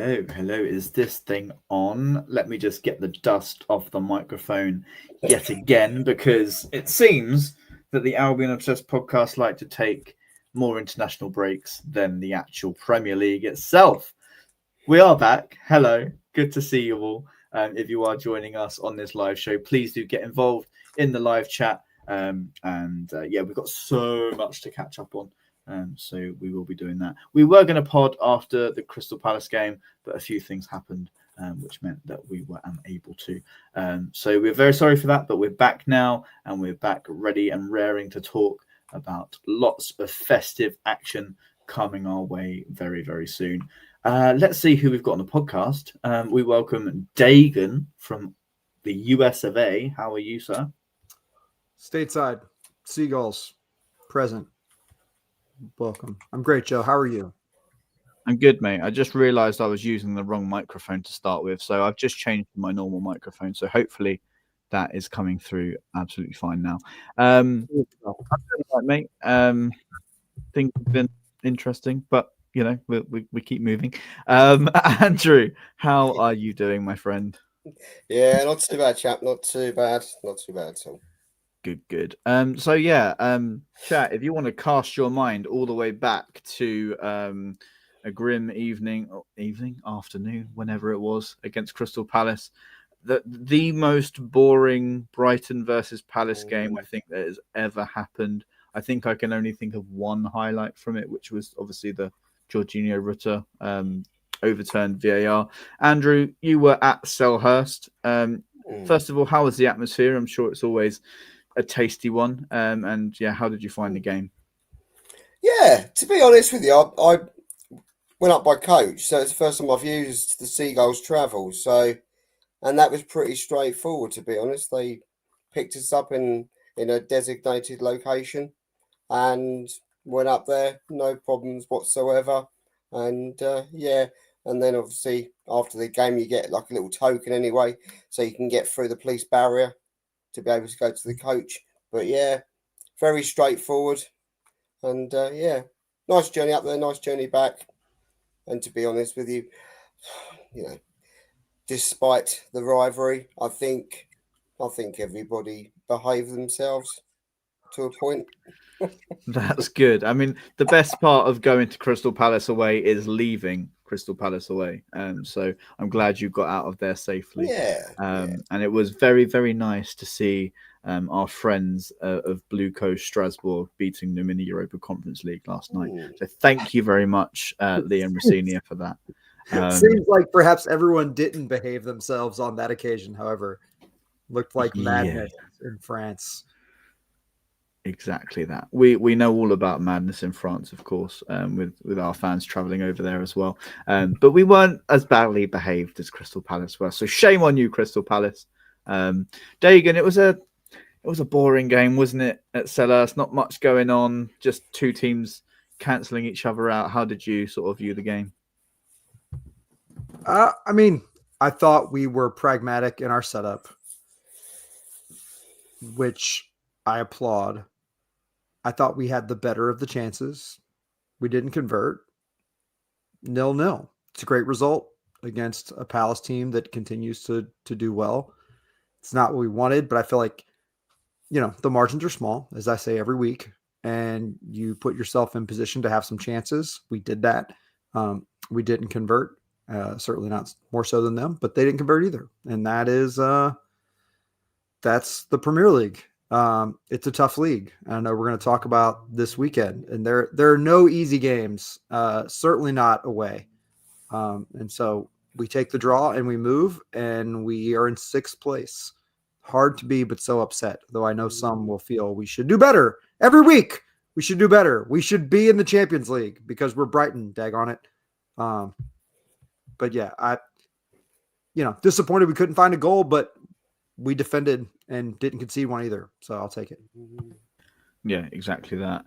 Hello. Is this thing on? Let me just get the dust off the microphone yet again, because it seems that the Albion Obsessed podcast like to take more international breaks than the actual Premier League itself. We are back. Hello. Good to see you all. If you are joining us on this live show, please do get involved in the live chat. We've got so much to catch up on. So we will be doing that. We were going to pod after the Crystal Palace game, but a few things happened, which meant that we were unable to. So we're very sorry for that, but we're back now, and we're back ready and raring to talk about lots of festive action coming our way very, very soon. Let's see who we've got on the podcast. We welcome Dagan from the US of A. How are you, sir? Stateside, Seagulls, present. Welcome. I'm great, Joe. How are you? I'm good, mate. I just realized I was using the wrong microphone to start with, so I've just changed my normal microphone. So hopefully that is coming through absolutely fine now. I'm doing all right, mate. Things have been interesting, but you know, we keep moving. Andrew, how are you doing, my friend? Yeah, not too bad, chap. Not too bad at all. Good. Chat, if you want to cast your mind all the way back to a grim afternoon, whenever it was, against Crystal Palace, the most boring Brighton versus Palace game I think that has ever happened. I think I can only think of one highlight from it, which was obviously the Jorginho Rutter overturned VAR. Andrew, you were at Selhurst. First of all, how was the atmosphere? I'm sure it's always a tasty one. How did you find the game? Yeah, to be honest with you, I went up by coach, so it's the first time I've used the Seagulls travel. And that was pretty straightforward, to be honest. They picked us up in a designated location and went up there, no problems whatsoever. And and then obviously after the game you get like a little token anyway, so you can get through the police barrier to be able to go to the coach. But yeah, very straightforward. And nice journey up there, nice journey back. And to be honest with you, despite the rivalry, I think everybody behaved themselves to a point. That's good. I mean, the best part of going to Crystal Palace away is leaving Crystal Palace away. So I'm glad you got out of there safely. And it was very, very nice to see our friends of Blue Coast Strasbourg beating them in the Europa Conference League last night. So thank you very much, Liam Rossinia, for that. Seems like perhaps everyone didn't behave themselves on that occasion. However, looked like madness in France. Exactly that. We know all about madness in France, of course, with our fans traveling over there as well. But we weren't as badly behaved as Crystal Palace were. So shame on you, Crystal Palace. Dagan, it was a boring game, wasn't it? At Selhurst, not much going on, just two teams cancelling each other out. How did you sort of view the game? I thought we were pragmatic in our setup, which I applaud. I thought we had the better of the chances. We didn't convert. 0-0. It's a great result against a Palace team that continues to do well. It's not what we wanted, but I feel like, the margins are small, as I say every week, and you put yourself in position to have some chances. We did that. We didn't convert. Certainly not more so than them, but they didn't convert either. And that's the Premier League. It's a tough league. I know we're going to talk about this weekend, and there are no easy games, certainly not away. And so we take the draw and we move, and we are in 6th place. Hard to be, but so upset, though I know some will feel we should do better every week. We should do better. We should be in the Champions League because we're Brighton, daggone it. But yeah, disappointed we couldn't find a goal, but we defended and didn't concede one either. So I'll take it. Yeah, exactly that.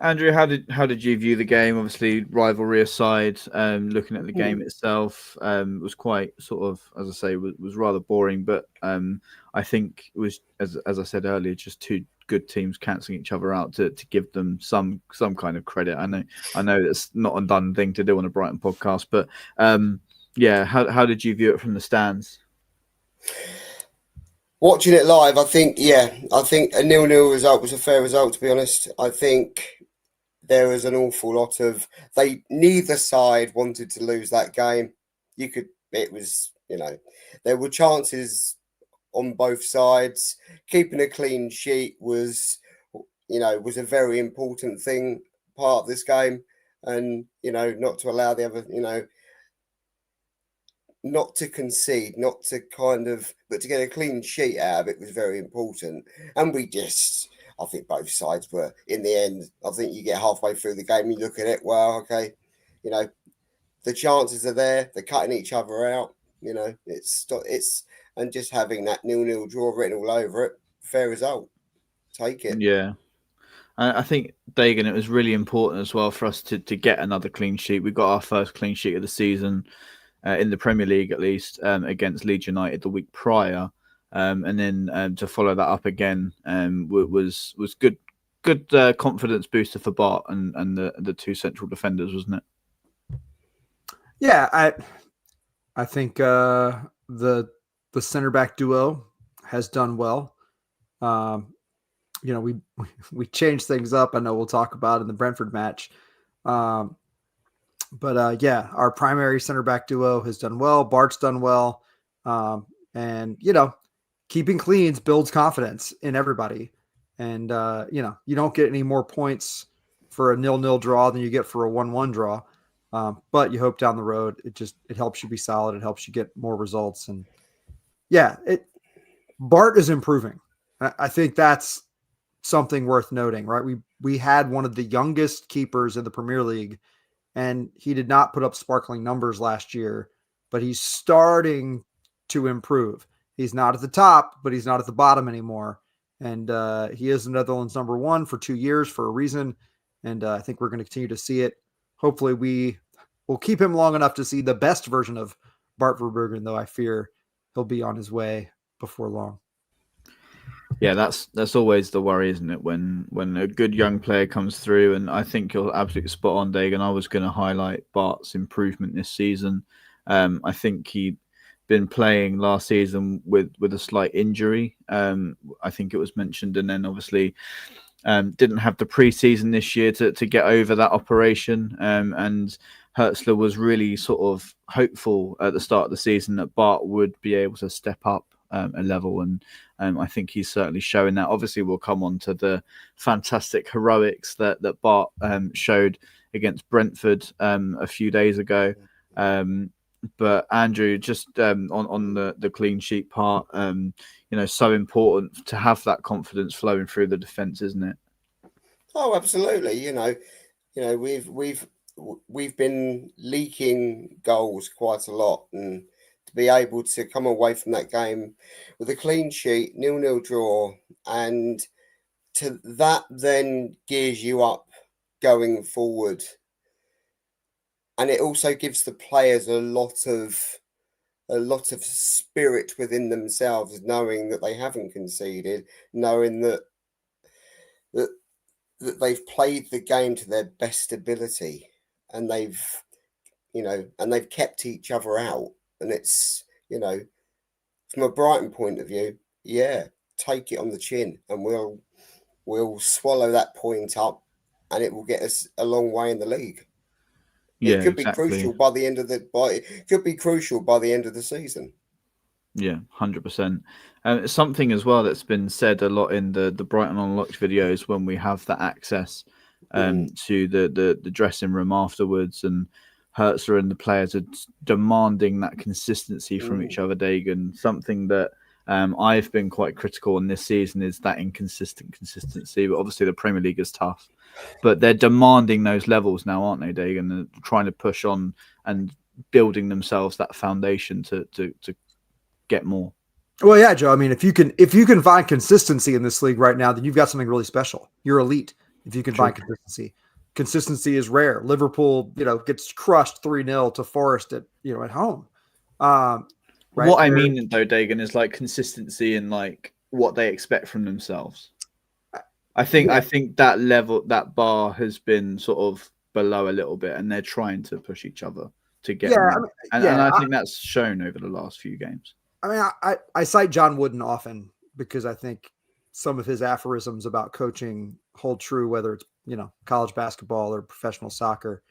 Andrew, how did you view the game? Obviously, rivalry aside, looking at the game itself, was quite sort of, as I say, was rather boring. But I think it was, as I said earlier, just two good teams cancelling each other out to give them some kind of credit. I know that's not a done thing to do on a Brighton podcast, but yeah, how did you view it from the stands? Watching it live, I think a 0-0 result was a fair result, to be honest. I think there was an awful lot of neither side wanted to lose that game. There were chances on both sides. Keeping a clean sheet was a very important part of this game, and not to allow the other, not to concede, not to but to get a clean sheet out of it was very important. And I think both sides were, in the end, I think you get halfway through the game, you look at it, well, okay, the chances are there, they're cutting each other out, and just having that 0-0 draw written all over it, fair result. Take it. Yeah. I think, Dagan, it was really important as well for us to get another clean sheet. We got our first clean sheet of the season, in the Premier League at least, against Leeds United the week prior, and then to follow that up again was good confidence booster for BART and the two central defenders, wasn't it? Yeah, I think the center back duo has done well. We changed things up. I know we'll talk about in the Brentford match. But yeah, our primary center back duo has done well. Bart's done well. And, keeping cleans builds confidence in everybody. And, you don't get any more points for a 0-0 draw than you get for a 1-1 draw. But you hope down the road, it helps you be solid. It helps you get more results. And yeah, BART is improving. I think that's something worth noting, right? We had one of the youngest keepers in the Premier League, and he did not put up sparkling numbers last year, but he's starting to improve. He's not at the top, but he's not at the bottom anymore. And he is the Netherlands #1 for 2 years for a reason. And I think we're going to continue to see it. Hopefully we will keep him long enough to see the best version of Bart Verbruggen, though I fear he'll be on his way before long. Yeah, that's always the worry, isn't it? When a good young player comes through, and I think you're absolutely spot on, Dagan. I was going to highlight Bart's improvement this season. I think he'd been playing last season with a slight injury. I think it was mentioned, and then obviously didn't have the pre-season this year to get over that operation. And Hertzler was really sort of hopeful at the start of the season that Bart would be able to step up a level, and I think he's certainly showing that. Obviously, we'll come on to the fantastic heroics that Bart showed against Brentford a few days ago. But Andrew, just on the clean sheet part, so important to have that confidence flowing through the defence, isn't it? Oh, absolutely. We've been leaking goals quite a lot, and to be able to come away from that game with a clean sheet, 0-0 draw, and to that then gears you up going forward. And it also gives the players a lot of spirit within themselves, knowing that they haven't conceded, knowing that they've played the game to their best ability, and they've kept each other out. And it's, from a Brighton point of view, yeah, take it on the chin, and we'll swallow that point up, and it will get us a long way in the league. Yeah, it could exactly. be crucial by the end of the season. Yeah, 100%. It's something as well that's been said a lot in the Brighton Unlocked videos when we have that access to the dressing room afterwards, and Hertzler and the players are demanding that consistency from each other, Dagan. Something that I've been quite critical on this season is that inconsistent consistency. But obviously the Premier League is tough. But they're demanding those levels now, aren't they, Dagan? They're trying to push on and building themselves that foundation to get more. Well, yeah, Joe. I mean, if you can find consistency in this league right now, then you've got something really special. You're elite if you can find consistency. Consistency is rare. Liverpool, gets crushed 3-0 to Forest at home. Right? What I mean, though, Dagan, is like consistency in like what they expect from themselves. I think that level, that bar has been sort of below a little bit, and they're trying to push each other to get more. And I think that's shown over the last few games. I mean, I cite John Wooden often because I think some of his aphorisms about coaching hold true, whether it's, college basketball or professional soccer.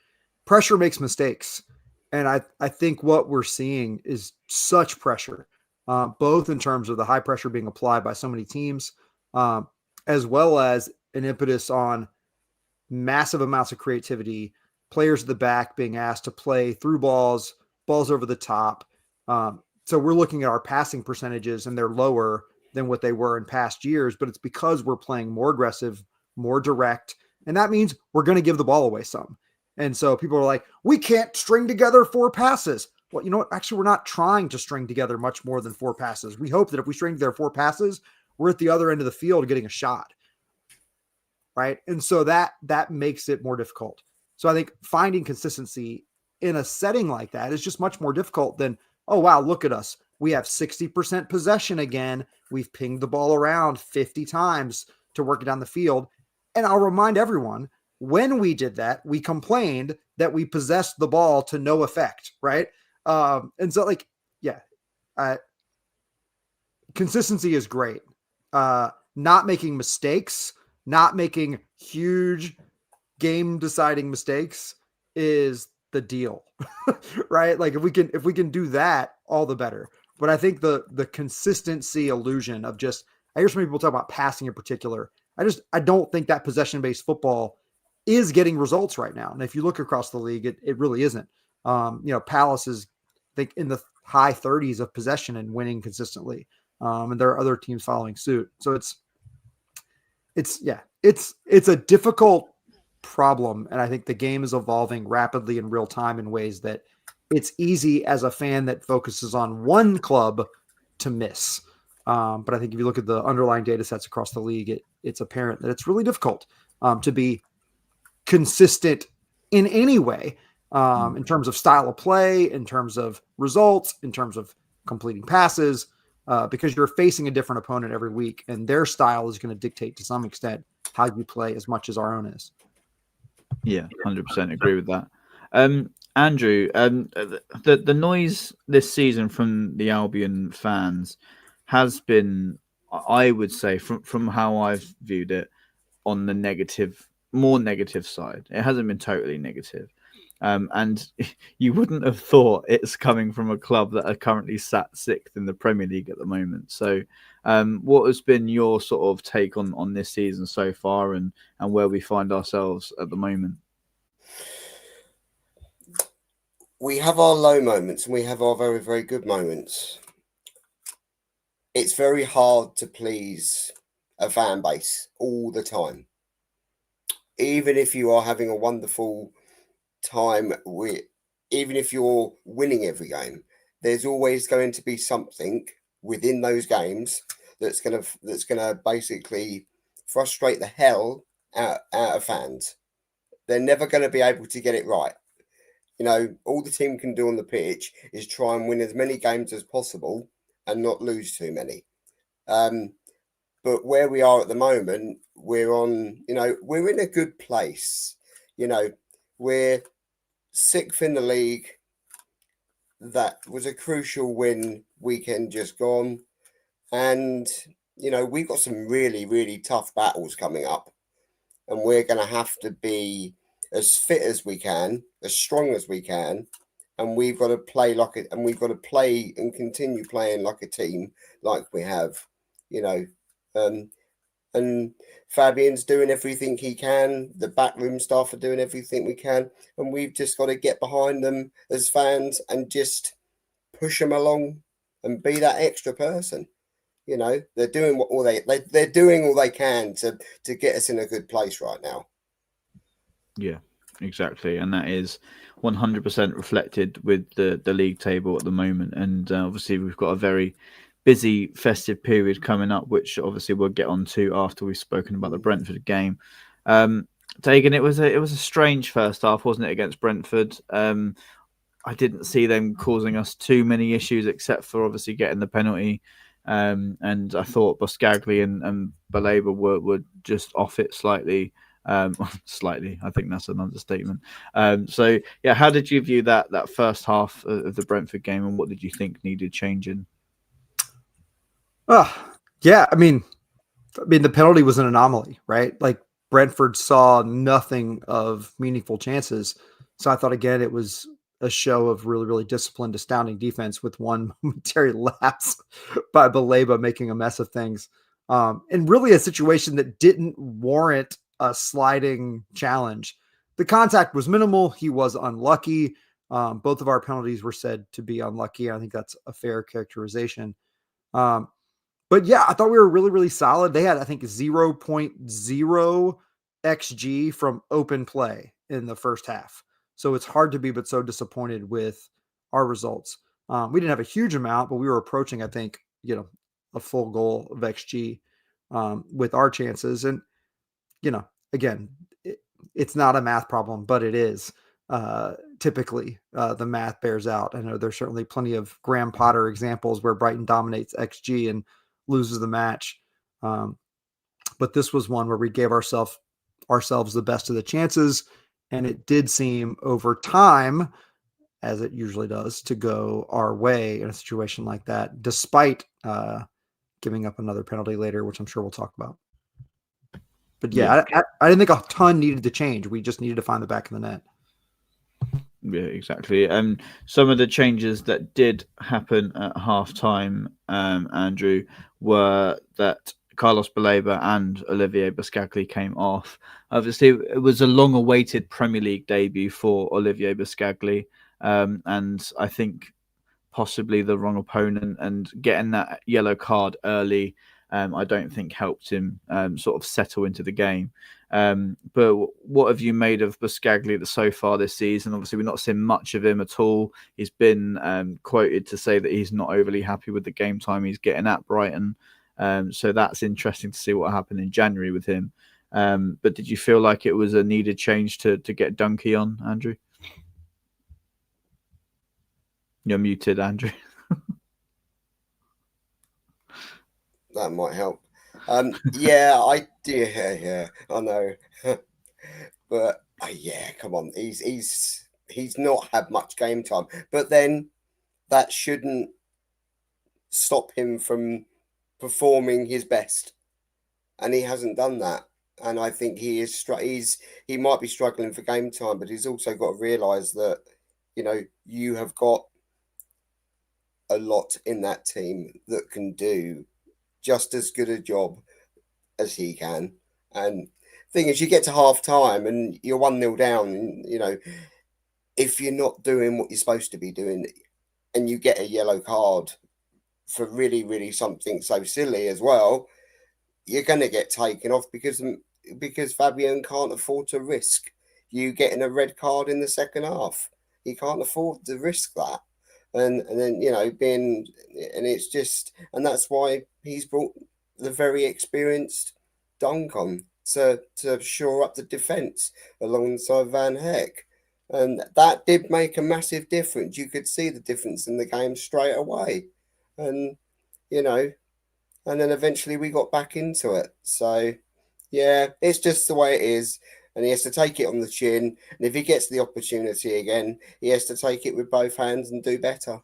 Pressure makes mistakes. And I think what we're seeing is such pressure, both in terms of the high pressure being applied by so many teams, as well as an impetus on massive amounts of creativity, players at the back being asked to play through balls over the top. So we're looking at our passing percentages and they're lower than what they were in past years, but it's because we're playing more aggressive, more direct. And that means we're going to give the ball away some. And so people are like, we can't string together 4 passes. Well, you know what? Actually, we're not trying to string together much more than 4 passes. We hope that if we string together 4 passes, we're at the other end of the field getting a shot. Right. And so that makes it more difficult. So I think finding consistency in a setting like that is just much more difficult than, oh, wow, look at us. We have 60% possession again. We've pinged the ball around 50 times to work it down the field. And I'll remind everyone, when we did that, we complained that we possessed the ball to no effect, right? And so, consistency is great. Not making mistakes, not making huge game-deciding mistakes is the deal, right? Like if we can do that, all the better. But I think the consistency illusion of just, I hear some people talk about passing in particular. I don't think that possession-based football is getting results right now. And if you look across the league, it really isn't. Palace is, I think, in the high 30s of possession and winning consistently. And there are other teams following suit. So it's a difficult problem. And I think the game is evolving rapidly in real time in ways that it's easy as a fan that focuses on one club to miss. But I think if you look at the underlying data sets across the league, it's apparent that it's really difficult to be consistent in any way, in terms of style of play, in terms of results, in terms of completing passes, because you're facing a different opponent every week, and their style is going to dictate to some extent how you play as much as our own is. Yeah, 100% agree with that. Andrew, the noise this season from the Albion fans has been, I would say, from how I've viewed it, on the more negative side. It hasn't been totally negative. And you wouldn't have thought it's coming from a club that are currently sat 6th in the Premier League at the moment. So what has been your sort of take on this season so far, and where we find ourselves at the moment? We have our low moments and we have our very, very good moments. It's very hard to please a fan base all the time. Even if you are having a wonderful time, even if you're winning every game, there's always going to be something within those games that's gonna basically frustrate the hell out of fans. They're never going to be able to get it right. All the team can do on the pitch is try and win as many games as possible and not lose too many. But where we are at the moment, we're in a good place. We're 6th in the league. That was a crucial win weekend just gone. And, we've got some really, really tough battles coming up. And we're going to have to be as fit as we can, as strong as we can. And we've got to play and continue playing like a team, like we have, and Fabian's doing everything he can. The backroom staff are doing everything we can. And we've just got to get behind them as fans and just push them along and be that extra person. They're doing they're doing all they can to get us in a good place right now. Yeah, exactly. And that is 100% reflected with the league table at the moment. And obviously we've got a very busy festive period coming up, which obviously we'll get on to after we've spoken about the Brentford game. Dagan, it was a strange first half, wasn't it, against Brentford? I didn't see them causing us too many issues, except for obviously getting the penalty. And I thought Buscagli and Baleba were just off it slightly. Slightly, I think that's an understatement. So yeah, how did you view that first half of the Brentford game, and what did you think needed changing? Yeah, I mean, the penalty was an anomaly, right? Like Brentford saw nothing of meaningful chances. So I thought, again, it was a show of really, really disciplined, astounding defense with one momentary lapse by Baleba making a mess of things. And really a situation that didn't warrant a sliding challenge. The contact was minimal. He was unlucky. Both of our penalties were said to be unlucky. I think that's a fair characterization. But yeah, I thought we were really, really solid. They had, I think, 0.0 XG from open play in the first half. So it's hard to be but so disappointed with our results. We didn't have a huge amount, but we were approaching, I think, a full goal of XG with our chances. And, again, it's not a math problem, but it is. Typically, the math bears out. I know there's certainly plenty of Graham Potter examples where Brighton dominates XG and loses the match. But this was one where we gave ourselves the best of the chances. And it did seem over time, as it usually does, to go our way in a situation like that, despite giving up another penalty later, which I'm sure we'll talk about. But yeah. I didn't think a ton needed to change. We just needed to find the back of the net. Yeah, exactly. And some of the changes that did happen at halftime, Andrew, were that Carlos Baleba and Olivier Buscagli came off. Obviously, it was a long-awaited Premier League debut for Olivier Buscagli, and I think possibly the wrong opponent, and getting that yellow card early, I don't think helped him sort of settle into the game. But what have you made of Buscagli so far this season? Obviously, we've not seen much of him at all. He's been quoted to say that he's not overly happy with the game time he's getting at Brighton. So that's interesting to see what happened in January with him. But did you feel like it was a needed change to get Dunkey on, Andrew? You're muted, Andrew. That might help. Yeah, I know. But yeah, come on, he's not had much game time. But then that shouldn't stop him from performing his best, and he hasn't done that. And I think he might be struggling for game time, but he's also got to realise that you have got a lot in that team that can do just as good a job as he can. And thing is, you get to half time and you're 1-0 down, and, if you're not doing what you're supposed to be doing and you get a yellow card for really, really something so silly as well, you're going to get taken off because Fabian can't afford to risk you getting a red card in the second half. He can't afford to risk that. And then, it's just, and that's why he's brought the very experienced Dunk on to shore up the defence alongside Van Heck. And that did make a massive difference. You could see the difference in the game straight away. And, and then eventually we got back into it. So, yeah, it's just the way it is. And he has to take it on the chin. And if he gets the opportunity again, he has to take it with both hands and do better.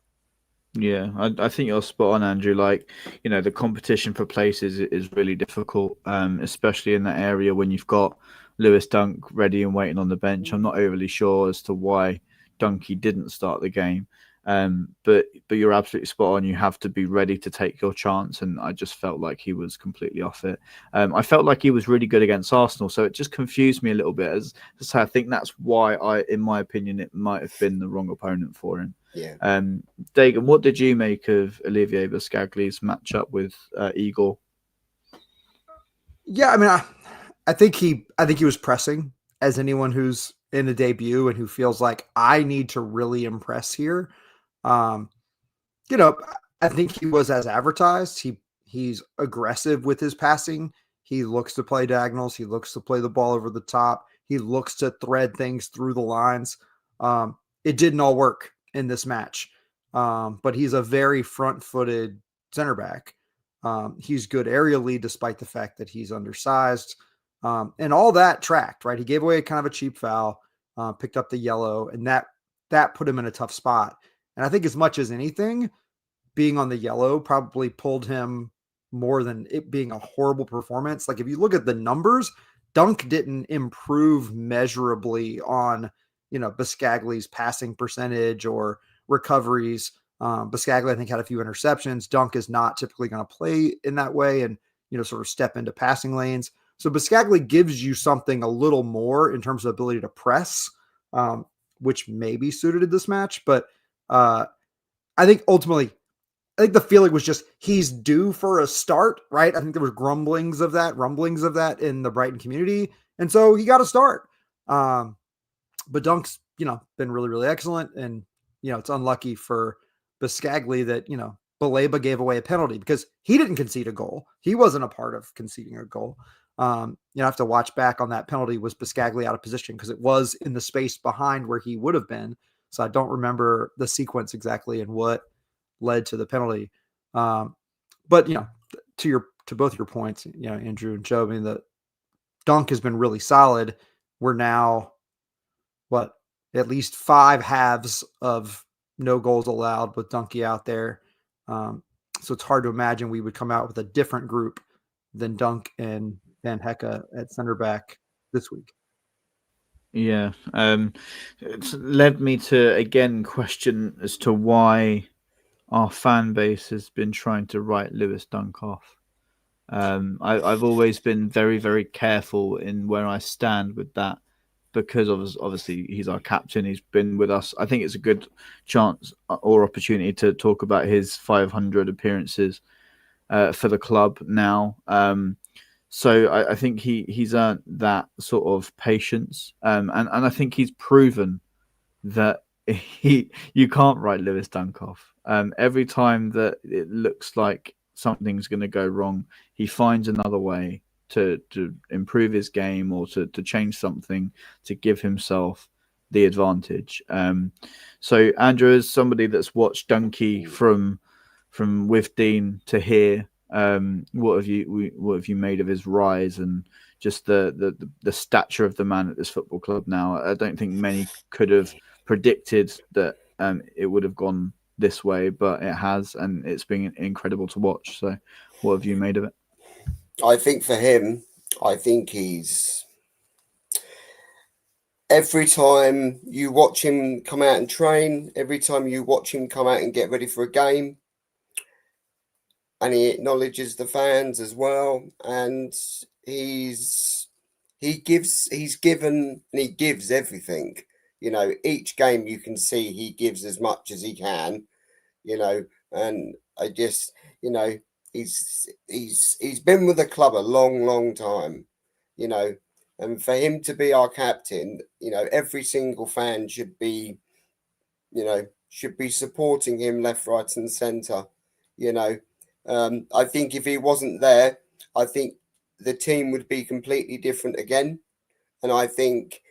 Yeah, I think you're spot on, Andrew. Like, the competition for places is really difficult, especially in that area when you've got Lewis Dunk ready and waiting on the bench. I'm not overly sure as to why Dunkey didn't start the game. But you're absolutely spot on. You have to be ready to take your chance, and I just felt like he was completely off it. I felt like he was really good against Arsenal, so it just confused me a little bit. As I think that's why in my opinion, it might have been the wrong opponent for him. Yeah. Dagan, what did you make of Olivier Buscagli's matchup with Igor? Yeah, I mean, I think he was pressing, as anyone who's in a debut and who feels like I need to really impress here. I think he was as advertised. He's aggressive with his passing. He looks to play diagonals. He looks to play the ball over the top. He looks to thread things through the lines. It didn't all work in this match, but he's a very front-footed center back. He's good aerially, despite the fact that he's undersized, and all that tracked. Right, he gave away kind of a cheap foul, picked up the yellow, and that put him in a tough spot. And I think as much as anything, being on the yellow probably pulled him more than it being a horrible performance. Like if you look at the numbers, Dunk didn't improve measurably on, Biscagli's passing percentage or recoveries. Biscagli, I think, had a few interceptions. Dunk is not typically going to play in that way and, sort of step into passing lanes. So Biscagli gives you something a little more in terms of ability to press, which may be suited in this match. But I think ultimately, the feeling was just he's due for a start, right? I think there was rumblings of that in the Brighton community. And so he got a start. But Dunk's, been really, really excellent. And, it's unlucky for Biscagli that, Baleba gave away a penalty because he didn't concede a goal. He wasn't a part of conceding a goal. I have to watch back on that penalty. Was Biscagli out of position because it was in the space behind where he would have been. So I don't remember the sequence exactly and what led to the penalty. But to both your points, Andrew and Joe, I mean, the Dunk has been really solid. We're now at least 5 halves of no goals allowed with Dunky out there. So it's hard to imagine we would come out with a different group than Dunk and Van Hecke at center back this week. Yeah. It's led me to again question as to why our fan base has been trying to write Lewis Dunk off. I've always been very, very careful in where I stand with that because obviously he's our captain. He's been with us. I think it's a good chance or opportunity to talk about his 500 appearances for the club now. So I think he's earned that sort of patience, and I think he's proven that you can't write Lewis Dunk off. Every time that it looks like something's going to go wrong, he finds another way to improve his game or to change something to give himself the advantage. So Andrew, as somebody that's watched Dunky from with Dean to here, what have you made of his rise and just the stature of the man at this football club now? I don't think many could have predicted that it would have gone this way, but it has, and it's been incredible to watch. So what have you made of it? I think for him, he's every time you watch him come out and train, every time you watch him come out and get ready for a game, and he acknowledges the fans as well, and he gives everything. Each game you can see he gives as much as he can, and I just, he's been with the club a long time, and for him to be our captain, every single fan should be supporting him left, right, and centre. I think if he wasn't there, I think the team would be completely different again, and I think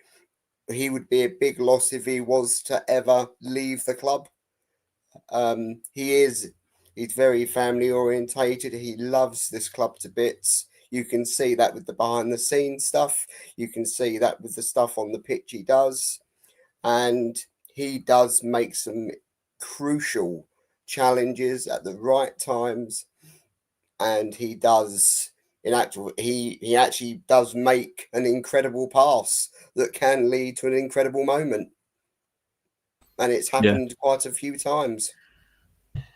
he would be a big loss if he was to ever leave the club. He's very family orientated. He loves this club to bits. You can see that with the behind the scenes stuff. You can see that with the stuff on the pitch he does. And he does make some crucial challenges at the right times. And he does, he actually does make an incredible pass that can lead to an incredible moment. And it's happened quite a few times.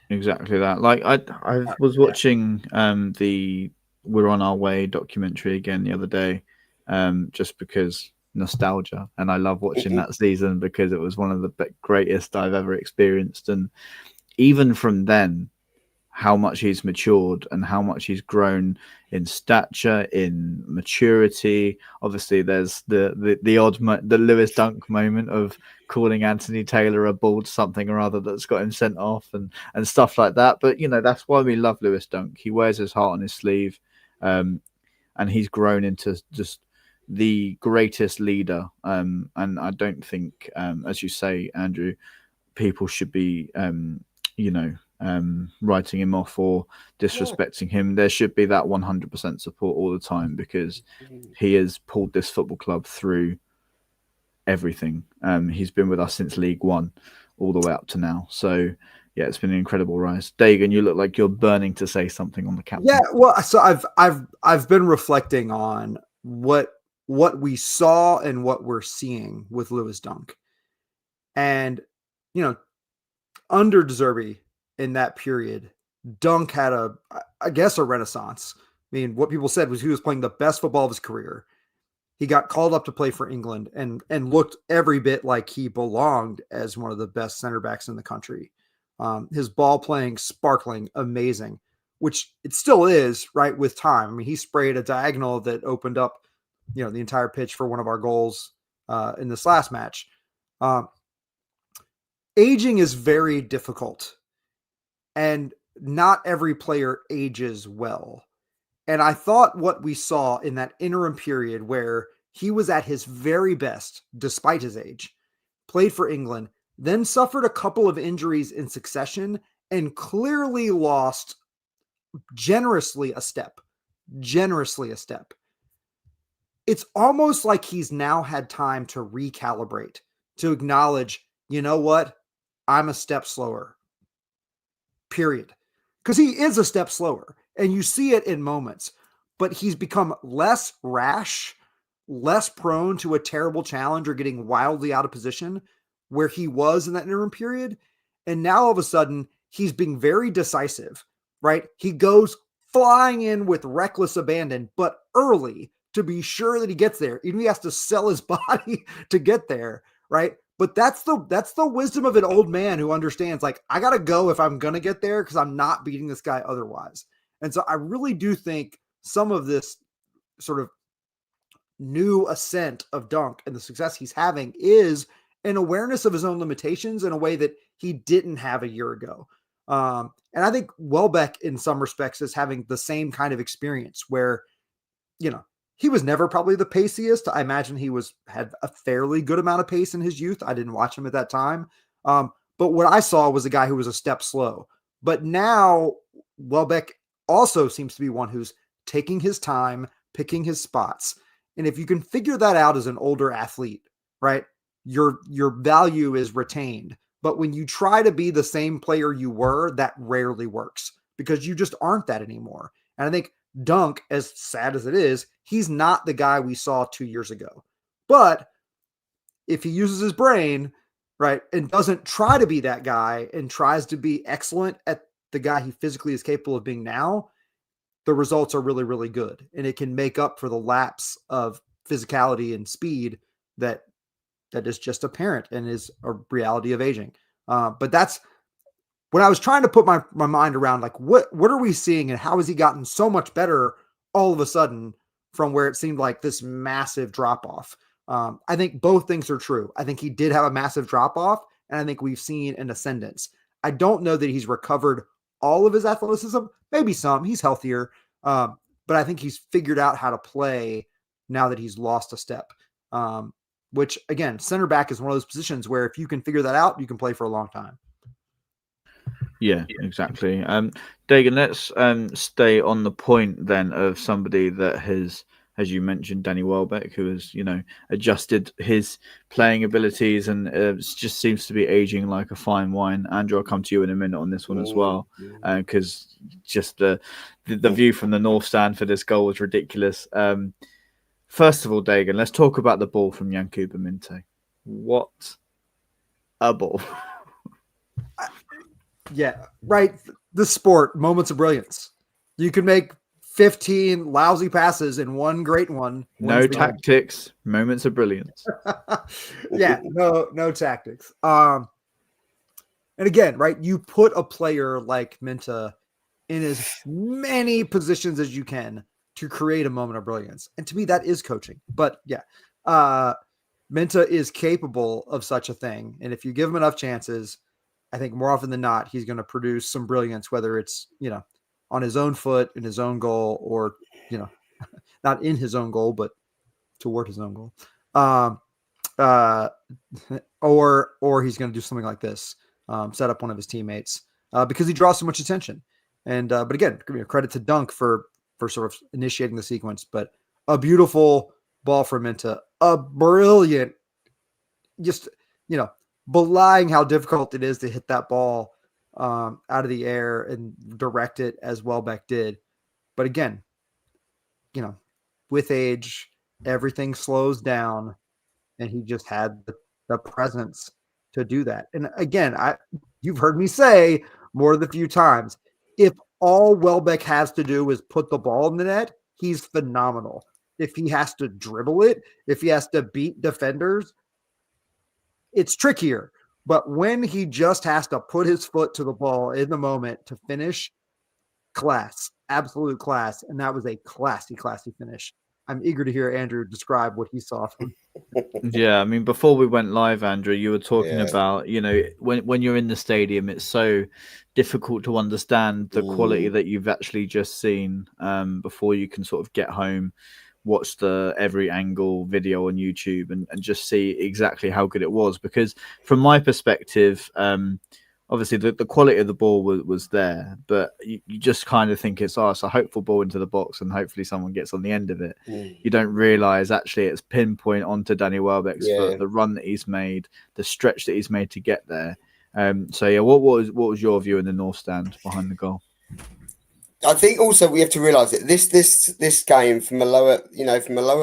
Exactly that. Like I was watching the We're on Our Way documentary again the other day, just because nostalgia, and I love watching that season because it was one of the greatest I've ever experienced. And even from then, how much he's matured and how much he's grown in stature, in maturity. Obviously, there's the odd the Lewis Dunk moment of calling Anthony Taylor a bald something or other that's got him sent off and stuff like that. But that's why we love Lewis Dunk. He wears his heart on his sleeve, and he's grown into just the greatest leader. And I don't think, as you say, Andrew, people should be writing him off or disrespecting him. There should be that 100% support all the time, because he has pulled this football club through everything. He's been with us since League One all the way up to now. So yeah, it's been an incredible rise. Dagan, you look like you're burning to say something on the captain. Yeah, well, so I've been reflecting on what we saw and what we're seeing with Lewis Dunk. And under De Zerbi in that period, Dunk had a renaissance. I mean, what people said was he was playing the best football of his career. He got called up to play for England and looked every bit like he belonged as one of the best center backs in the country. His ball playing, sparkling, amazing, which it still is, right, with time. I mean, he sprayed a diagonal that opened up, the entire pitch for one of our goals in this last match. Aging is very difficult, and not every player ages well. And I thought what we saw in that interim period where he was at his very best, despite his age, played for England, then suffered a couple of injuries in succession and clearly lost generously a step. It's almost like he's now had time to recalibrate, to acknowledge, you know what? I'm a step slower. Period. Because he is a step slower, and you see it in moments, but he's become less rash, less prone to a terrible challenge or getting wildly out of position where he was in that interim period. And now all of a sudden he's being very decisive, right? He goes flying in with reckless abandon, but early, to be sure that he gets there. Even he has to sell his body to get there, right? But that's the wisdom of an old man who understands, like, I got to go if I'm going to get there because I'm not beating this guy otherwise. And so I really do think some of this sort of new ascent of Dunk and the success he's having is an awareness of his own limitations in a way that he didn't have a year ago. And I think Welbeck, in some respects, is having the same kind of experience where, he was never probably the paciest. I imagine he had a fairly good amount of pace in his youth. I didn't watch him at that time. But what I saw was a guy who was a step slow. But now Welbeck also seems to be one who's taking his time, picking his spots. And if you can figure that out as an older athlete, right, your value is retained. But when you try to be the same player you were, that rarely works because you just aren't that anymore. And I think Dunk, as sad as it is, he's not the guy we saw 2 years ago. But if he uses his brain, right, and doesn't try to be that guy and tries to be excellent at the guy he physically is capable of being now, the results are really, really good. And it can make up for the lapse of physicality and speed that is just apparent and is a reality of aging. But that's when I was trying to put my mind around, like, what are we seeing and how has he gotten so much better all of a sudden from where it seemed like this massive drop off? I think both things are true. I think he did have a massive drop off, and I think we've seen an ascendance. I don't know that he's recovered all of his athleticism, maybe some. He's healthier, but I think he's figured out how to play now that he's lost a step. Which, again, center back is one of those positions where if you can figure that out, you can play for a long time. Yeah, exactly. Dagan, let's stay on the point then of somebody that has, as you mentioned, Danny Welbeck, who has, adjusted his playing abilities and just seems to be aging like a fine wine. Andrew, I'll come to you in a minute on this one as well, because just the view from the North Stand for this goal was ridiculous. First of all, Dagan, let's talk about the ball from Yankuba Minte. What a ball. Yeah, right. The sport, moments of brilliance. You can make 15 lousy passes in one great one. No tactics, moments of brilliance. Yeah, no tactics. And again, right, you put a player like Minta in as many positions as you can to create a moment of brilliance. And to me, that is coaching. But yeah, Minta is capable of such a thing. And if you give him enough chances, I think more often than not, he's going to produce some brilliance, whether it's, on his own foot, in his own goal, or, not in his own goal, but toward his own goal. Or he's going to do something like this, set up one of his teammates, because he draws so much attention. And but again, credit to Dunk for sort of initiating the sequence. But a beautiful ball for Minta, a brilliant, just belying how difficult it is to hit that ball out of the air and direct it as Welbeck did. But again, with age, everything slows down, and he just had the presence to do that. And again, you've heard me say more than a few times, if all Welbeck has to do is put the ball in the net, he's phenomenal. If he has to dribble it, if he has to beat defenders, it's trickier. But when he just has to put his foot to the ball in the moment to finish, class, absolute class. And that was a classy finish. I'm eager to hear Andrew describe what he saw from. Yeah, I mean, before we went live, Andrew, you were talking about, when you're in the stadium, it's so difficult to understand the quality that you've actually just seen before you can sort of get home, watch the every angle video on YouTube and just see exactly how good it was. Because from my perspective, obviously the quality of the ball was there, but you just kind of think it's a hopeful ball into the box and hopefully someone gets on the end of it. You don't realize actually it's pinpoint onto Danny Welbeck's foot, the run that he's made, the stretch that he's made to get there. So yeah, what was your view in the North Stand behind the goal? I think also we have to realise that this game from a lower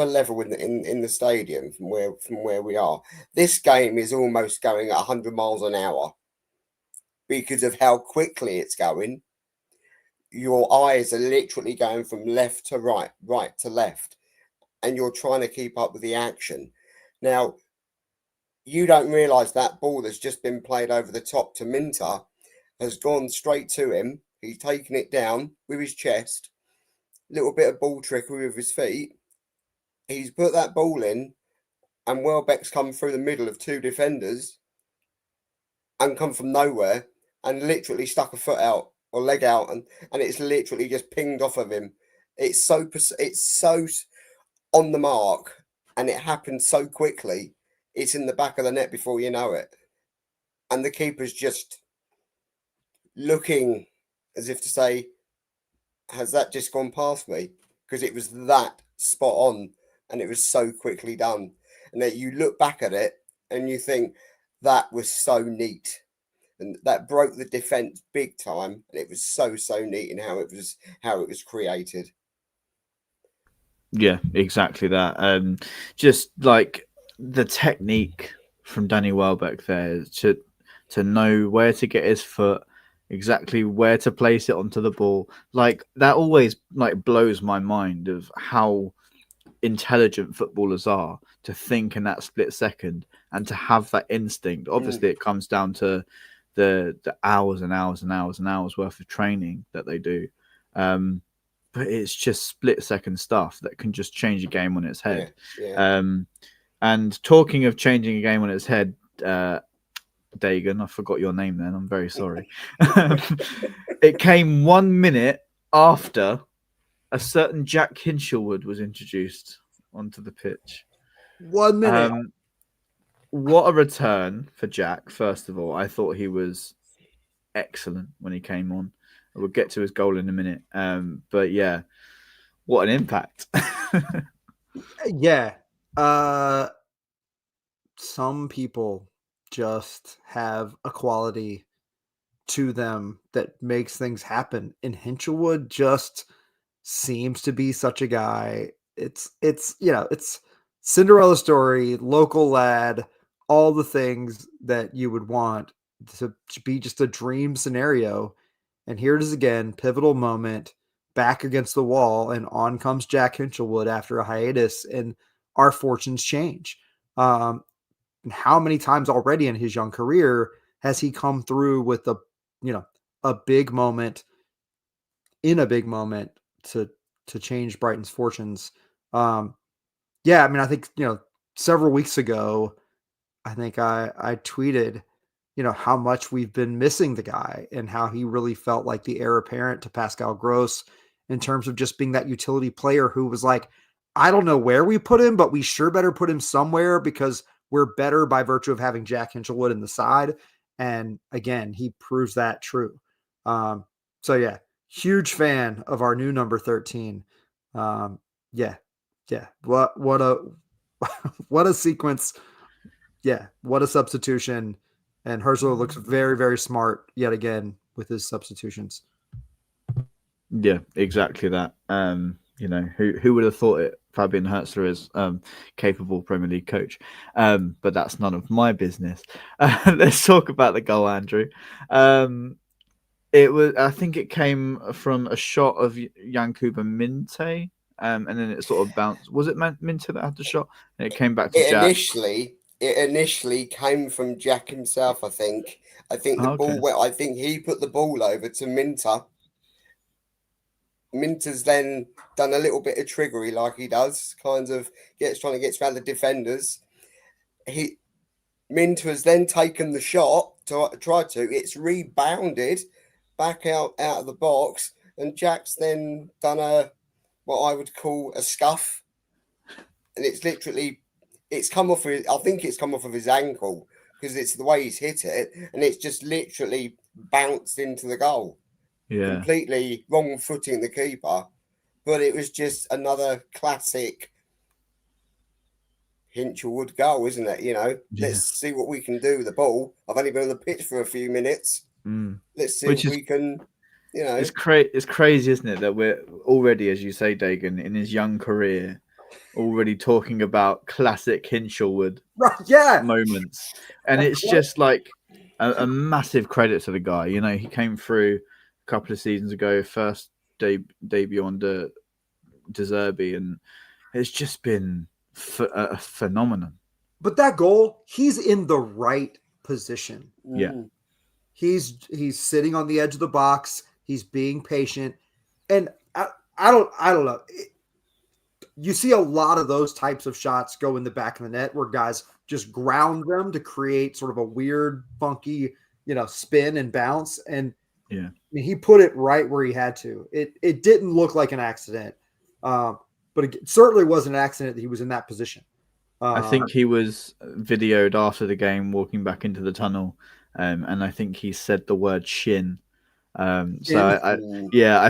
level in the stadium from where we are, this game is almost going at 100 miles an hour because of how quickly it's going. Your eyes are literally going from left to right, right to left, and you're trying to keep up with the action. Now, you don't realise that ball that's just been played over the top to Minta has gone straight to him. He's taken it down with his chest, little bit of ball trickery with his feet. He's put that ball in, and Welbeck's come through the middle of two defenders and come from nowhere and literally stuck a foot out or leg out, and it's literally just pinged off of him. It's so on the mark, and it happened so quickly. It's in the back of the net before you know it, and the keeper's just looking as if to say, has that just gone past me? Because it was that spot on and it was so quickly done. And that you look back at it and you think that was so neat. And that broke the defense big time. And it was so neat in how it was created. Yeah, exactly that. Just like the technique from Danny Welbeck there to know where to get his foot, exactly where to place it onto the ball. Like that always blows my mind of how intelligent footballers are to think in that split second and to have that instinct. Obviously, it comes down to the hours and hours and hours and hours worth of training that they do. But it's just split second stuff that can just change a game on its head. Yeah. And talking of changing a game on its head, Dagan, I forgot your name then. I'm very sorry. It came 1 minute after a certain Jack Hinchelwood was introduced onto the pitch. 1 minute. What a return for Jack, first of all. I thought he was excellent when he came on. We'll get to his goal in a minute. But yeah, what an impact. Yeah. Some people just have a quality to them that makes things happen. And Hinchelwood just seems to be such a guy. It's Cinderella story, local lad, all the things that you would want to be just a dream scenario. And here it is again, pivotal moment, back against the wall, and on comes Jack Hinchelwood after a hiatus, and our fortunes change. And how many times already in his young career has he come through with a big moment in a big moment to change Brighton's fortunes. Yeah, I mean, I think, several weeks ago, I think I tweeted, how much we've been missing the guy and how he really felt like the heir apparent to Pascal Gross in terms of just being that utility player who was like, I don't know where we put him, but we sure better put him somewhere because we're better by virtue of having Jack Hinchelwood in the side. And again, he proves that true. So yeah, huge fan of our new number 13. Yeah. What a what a sequence. Yeah, what a substitution. And Herzog looks very, very smart yet again with his substitutions. Yeah, exactly that. Who would have thought it? Fabian Hertzler is capable Premier League coach, but that's none of my business. Let's talk about the goal, Andrew. I think it came from a shot of Yankuba Minte, and then it sort of bounced. Was it Minte that had the shot? And it came back to Jack. It initially came from Jack himself. I think the ball went. I think he put the ball over to Minter. Minter's then done a little bit of trickery like he does, trying to get around the defenders. Minter has then taken the shot it's rebounded back out of the box, and Jack's then done what I would call a scuff, and it's come off of his ankle because it's the way he's hit it, and it's just literally bounced into the goal. Yeah. Completely wrong footing the keeper, but it was just another classic Hinchelwood goal, isn't it? Let's see what we can do with the ball. I've only been on the pitch for a few minutes. Let's see if we can, It's crazy, isn't it, that we're already, as you say, Dagan, in his young career, already talking about classic Hinchelwood moments. And it's just like a massive credit to the guy. He came through a couple of seasons ago, first debut on De Zerbi, and it's just been a phenomenon. But that goal, he's in the right position. Yeah. He's sitting on the edge of the box. He's being patient. And I don't know. You see a lot of those types of shots go in the back of the net where guys just ground them to create sort of a weird, funky, spin and bounce. And he put it right where he had to. It didn't look like an accident, but it certainly wasn't an accident that he was in that position. I think he was videoed after the game walking back into the tunnel, and I think he said the word shin. I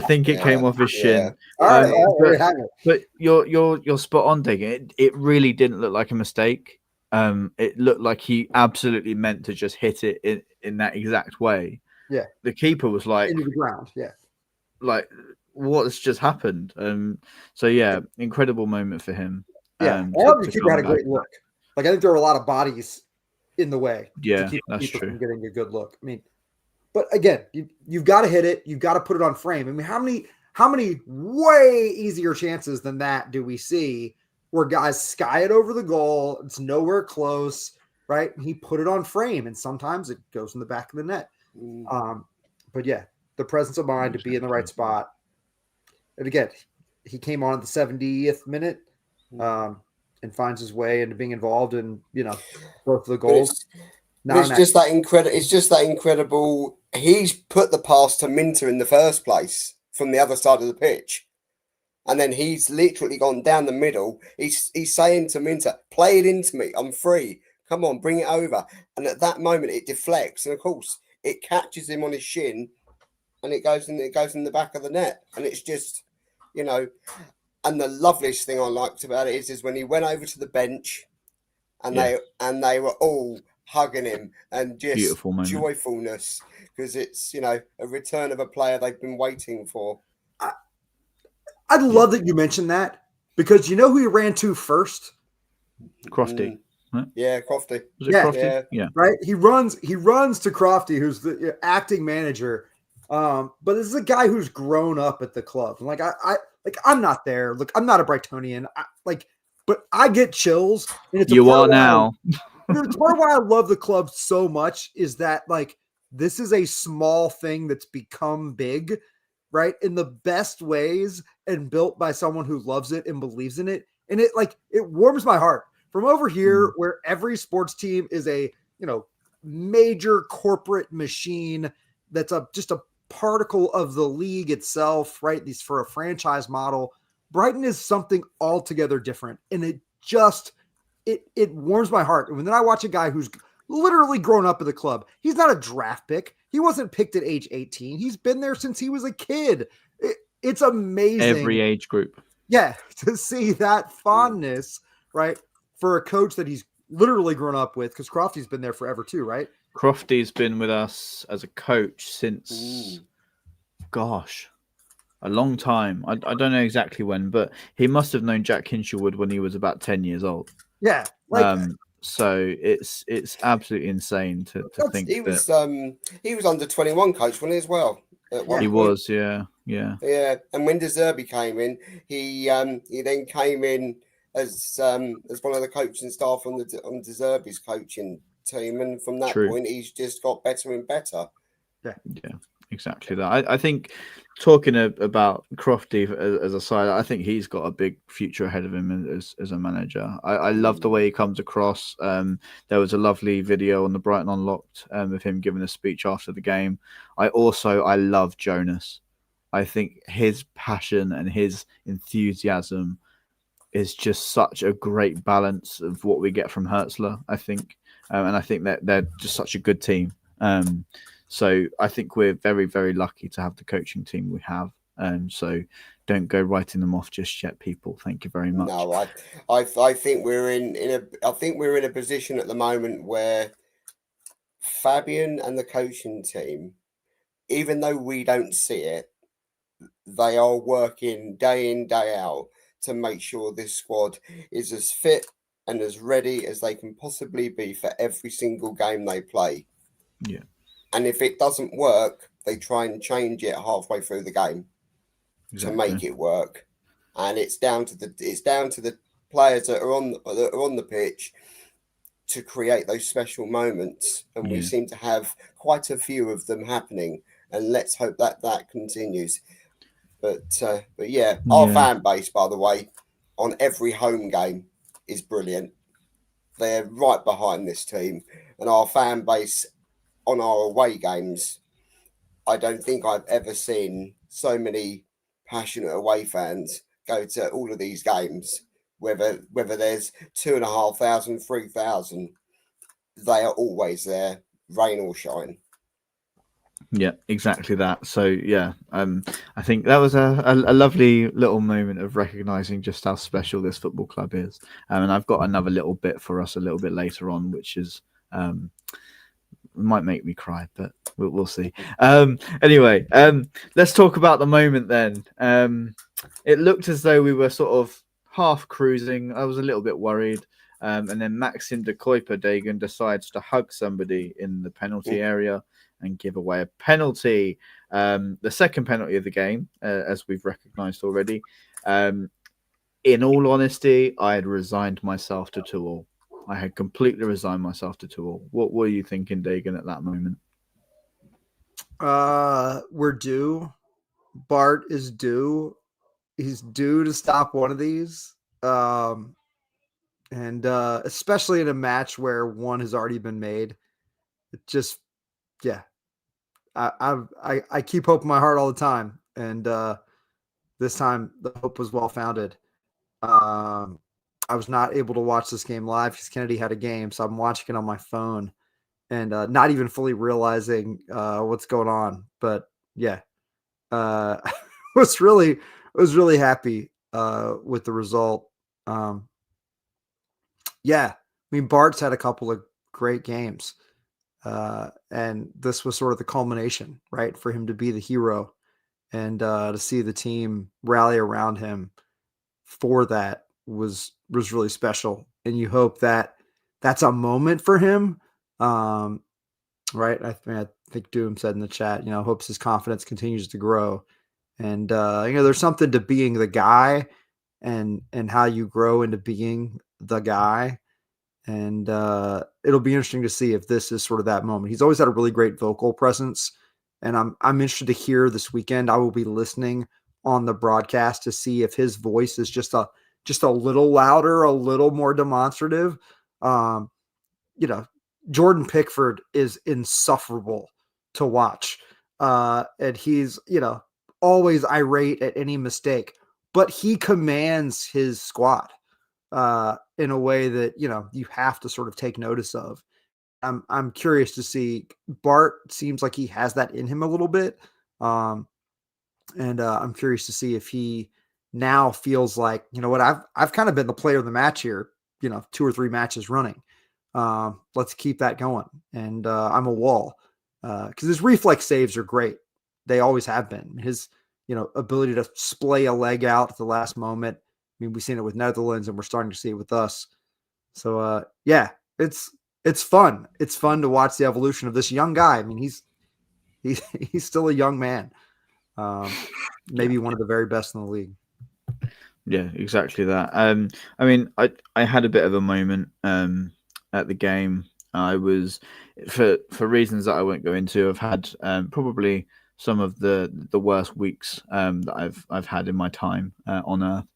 think it came off his shin. But you're spot on, Dig. It really didn't look like a mistake. It looked like he absolutely meant to just hit it in that exact way. Yeah. The keeper was like into the ground. Yeah. Like, what's just happened? Incredible moment for him. The keeper had a great look. Like, I think there were a lot of bodies in the way. Yeah, to keep that's people true. From getting a good look. I mean, but again, you've got to hit it. You've got to put it on frame. I mean, how many way easier chances than that do we see where guys sky it over the goal? It's nowhere close, right? And he put it on frame, and sometimes it goes in the back of the net. But yeah, the presence of mind to be in the right spot. And again, he came on at the 70th minute and finds his way into being involved in, both of the goals. It's just that incredible. He's put the pass to Minter in the first place from the other side of the pitch. And then he's literally gone down the middle. He's saying to Minter, play it into me. I'm free. Come on, bring it over. And at that moment, it deflects. And of course, it catches him on his shin and it goes in the back of the net. And it's just, and the loveliest thing I liked about it is when he went over to the bench and they were all hugging him and just joyfulness because it's, a return of a player they've been waiting for. I love that you mentioned that because you know who he ran to first? Crofty. Right? Yeah, Crofty. Was it Crofty? Yeah. Right. He runs to Crofty, who's the acting manager. But this is a guy who's grown up at the club. And I'm not there. Look, I'm not a Brightonian. But I get chills. And it's you are now. It's part of why I love the club so much is that this is a small thing that's become big. right, in the best ways and built by someone who loves it and believes in it. And it warms my heart from over here where every sports team is a, major corporate machine that's just a particle of the league itself, right? These for a franchise model. Brighton is something altogether different. And it just, it warms my heart. And then I watch a guy who's literally grown up in the club. He's not a draft pick. He wasn't picked at age 18. He's been there since he was a kid. It's amazing. Every age group. Yeah, to see that fondness, right, for a coach that he's literally grown up with, because Crofty's been there forever too, right? Crofty's been with us as a coach since, a long time. I don't know exactly when, but he must have known Jack Hinshelwood when he was about 10 years old. Yeah. So it's absolutely insane to think he was under 21 coach, wasn't he, as well? He was, yeah. Yeah, and when De Zerbi came in, he then came in as one of the coaching staff on De Zerbi's coaching team, and from that point, he's just got better and better. Yeah, exactly that. I think talking about Crofty as a side, I think he's got a big future ahead of him as a manager. I love the way he comes across. There was a lovely video on the Brighton Unlocked of him giving a speech after the game. I love Jonas. I think his passion and his enthusiasm is just such a great balance of what we get from Hertzler, I think. And I think that they're just such a good team. So I think we're very, very lucky to have the coaching team we have. So don't go writing them off just yet, people. Thank you very much. No, I think we're in a position at the moment where Fabian and the coaching team, even though we don't see it, they are working day in, day out to make sure this squad is as fit and as ready as they can possibly be for every single game they play. Yeah. And if it doesn't work, they try and change it halfway through the game to make it work. And it's down to the players that are on the pitch to create those special moments. And we seem to have quite a few of them happening. And let's hope that continues. But our fan base, by the way, on every home game is brilliant. They're right behind this team, and our fan base on our away games, I don't think I've ever seen so many passionate away fans go to all of these games. Whether there's 2,500, 3,000, they are always there, rain or shine. Yeah, exactly that. So I think that was a lovely little moment of recognizing just how special this football club is. And I've got another little bit for us a little bit later on, which is might make me cry, but we'll see. Anyway, let's talk about the moment then. It looked as though we were sort of half cruising. I was a little bit worried. And then Maxim de Kuiper-Dagen decides to hug somebody in the penalty area and give away a penalty. The second penalty of the game, as we've recognised already. In all honesty, I had resigned myself to 2-2. I had completely resigned myself to 2-2. What were you thinking, Dagen, at that moment? We're due. BART is due. He's due to stop one of these. And especially in a match where one has already been made. It just, I keep hope in my heart all the time, and this time the hope was well founded. I was not able to watch this game live because Kennedy had a game, so I'm watching it on my phone and not even fully realizing what's going on. But was really happy with the result. I mean, Bart's had a couple of great games. And this was sort of the culmination, right, for him to be the hero and to see the team rally around him for that was really special. And you hope that that's a moment for him. Right. I think Doom said in the chat, hopes his confidence continues to grow. And, there's something to being the guy and how you grow into being the guy. And it'll be interesting to see if this is sort of that moment. He's always had a really great vocal presence, And I'm interested to hear this weekend. I will be listening on the broadcast to see if his voice is just a little louder, a little more demonstrative. Jordan Pickford is insufferable to watch. And he's, always irate at any mistake, but he commands his squad in a way that, you have to sort of take notice of. I'm curious to see. BART seems like he has that in him a little bit. And I'm curious to see if he now feels like, I've kind of been the player of the match here, 2 or 3 matches running. Let's keep that going. And I'm a wall because his reflex saves are great. They always have been. His, ability to splay a leg out at the last moment. I mean, we've seen it with Netherlands and we're starting to see it with us. So it's fun. It's fun to watch the evolution of this young guy. I mean, he's still a young man. Maybe one of the very best in the league. Yeah, exactly that. I mean, I had a bit of a moment at the game. I was, for reasons that I won't go into, I've had probably some of the worst weeks that I've had in my time on Earth.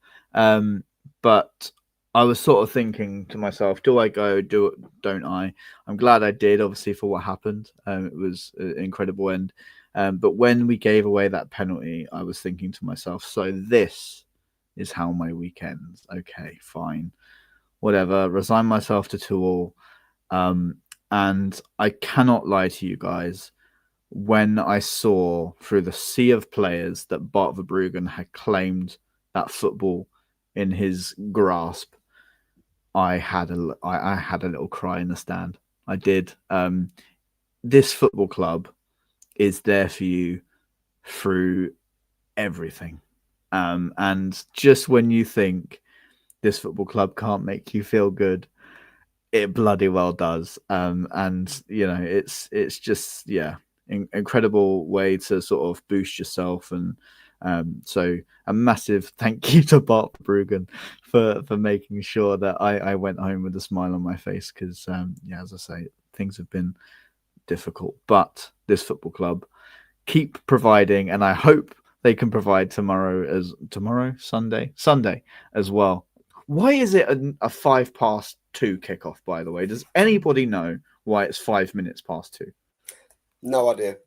But I was sort of thinking to myself, do I go? Don't I? I'm glad I did, obviously, for what happened. It was an incredible end. But when we gave away that penalty, I was thinking to myself, so this is how my weekends. Okay, fine. Whatever. Resign myself to 2-2. And I cannot lie to you guys. When I saw through the sea of players that Bart Verbruggen had claimed that football in his grasp, I had a little cry in the stand. I did. This football club is there for you through everything. And just when you think this football club can't make you feel good, it bloody well does. And it's just incredible way to sort of boost yourself. And so a massive thank you to Bart Verbruggen for making sure that I went home with a smile on my face, because as I say, things have been difficult, but this football club keep providing, and I hope they can provide Sunday as well. Why is it a 2:05 kickoff, by the way? Does anybody know why it's 5 minutes past 2? No idea.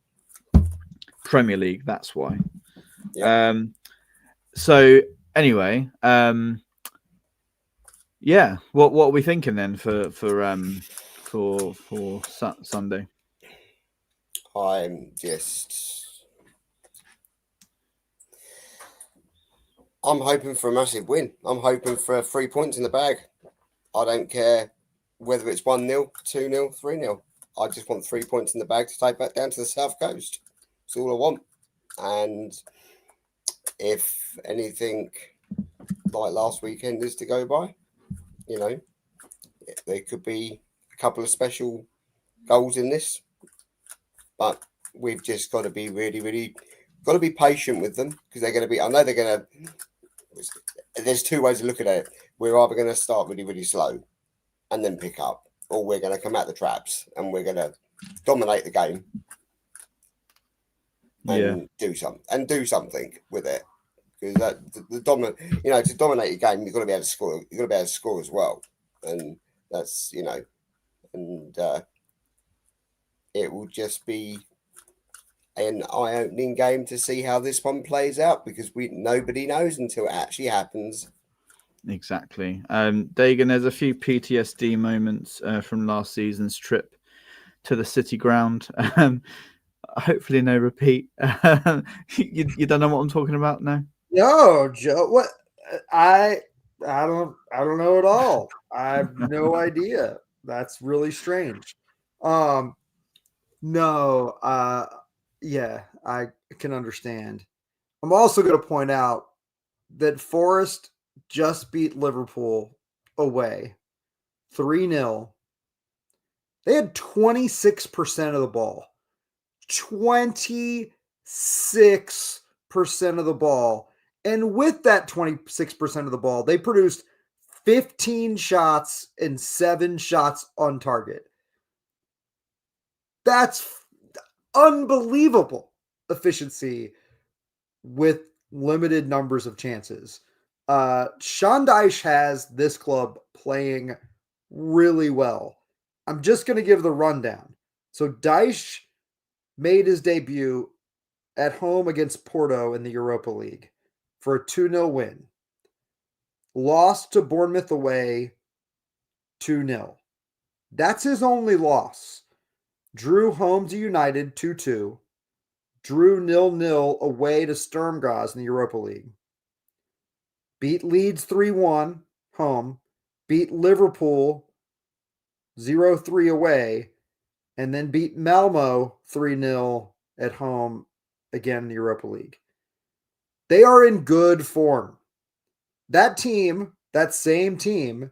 Premier League, that's why. Yep. So anyway, what are we thinking then for Sunday? I'm hoping for a massive win. I'm hoping for 3 points in the bag. I don't care whether it's 1-0, 2-0, 3-0. I just want 3 points in the bag to take back down to the South Coast. That's all I want. And if anything like last weekend is to go by, there could be a couple of special goals in this. But we've just got to be really, really got to be patient with them, because they're going to be, I know they're going to, there's 2 ways of looking at it. We're either going to start really, really slow and then pick up, or we're going to come out the traps and we're going to dominate the game and do something with it. Because to dominate a game, you've got to be able to score. You've got to be able to score as well, and that's it will just be an eye-opening game to see how this one plays out, because nobody knows until it actually happens. Exactly. Dagan, there's a few PTSD moments from last season's trip to the City Ground. Hopefully no repeat. You don't know what I'm talking about now? No, Joe. What? I don't know at all. I have no idea. That's really strange. No. Yeah, I can understand. I'm also going to point out that Forest just beat Liverpool away 3-0. They had 26% of the ball. 26% of the ball. And with that 26% of the ball, they produced 15 shots and 7 shots on target. That's unbelievable efficiency with limited numbers of chances. Sean Dyche has this club playing really well. I'm just going to give the rundown. So Dyche made his debut at home against Porto in the Europa League for a 2-0 win. Lost to Bournemouth away 2-0. That's his only loss. Drew home to United 2-2. Drew 0-0 away to Sturm Graz in the Europa League. Beat Leeds 3-1 home. Beat Liverpool 0-3 away. And then beat Malmo 3-0 at home again in the Europa League. They are in good form. That team, that same team,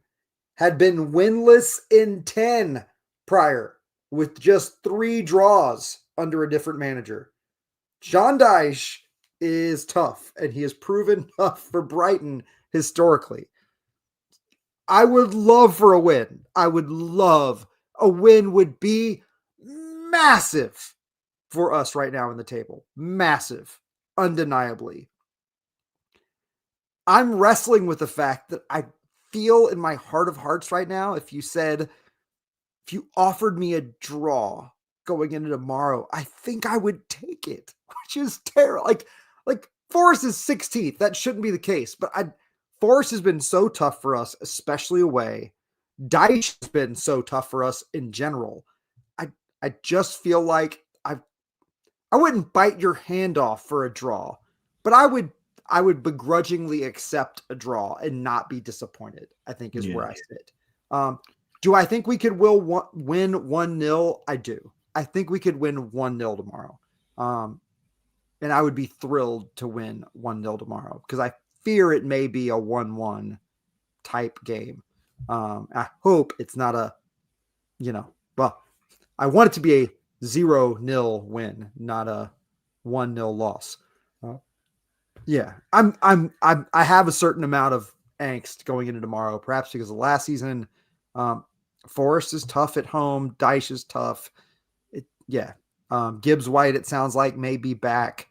had been winless in 10 prior with just 3 draws under a different manager. Sean Dyche is tough, and he has proven tough for Brighton historically. I would love for a win. I would love a win would be massive for us right now in the table. Massive, undeniably. I'm wrestling with the fact that I feel in my heart of hearts right now, if you offered me a draw going into tomorrow, I think I would take it, which is terrible. Like Forest is 16th. That shouldn't be the case, but Forest has been so tough for us, especially away. Dyche has been so tough for us in general. I just feel like I wouldn't bite your hand off for a draw, but I would begrudgingly accept a draw and not be disappointed, I think is where I sit. Do I think we could win 1-0? I do. I think we could win 1-0 tomorrow. And I would be thrilled to win 1-0 tomorrow because I fear it may be a 1-1 type game. I hope it's not I want it to be a 0-0 win, not a 1-0 loss. Yeah, I have a certain amount of angst going into tomorrow, perhaps because of last season. Forest is tough at home. Dyche is tough. Gibbs White, it sounds like, may be back.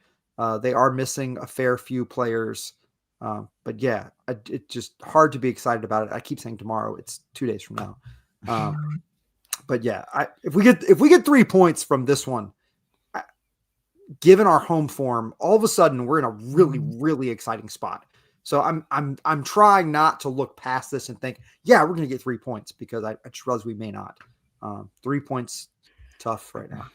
They are missing a fair few players. But yeah, it's just hard to be excited about it. I keep saying tomorrow. It's 2 days from now. But yeah, if we get 3 points from this one, given our home form, all of a sudden we're in a really, really exciting spot. So I'm trying not to look past this and think, yeah, we're going to get 3 points because I just realize we may not. 3 points, tough right now.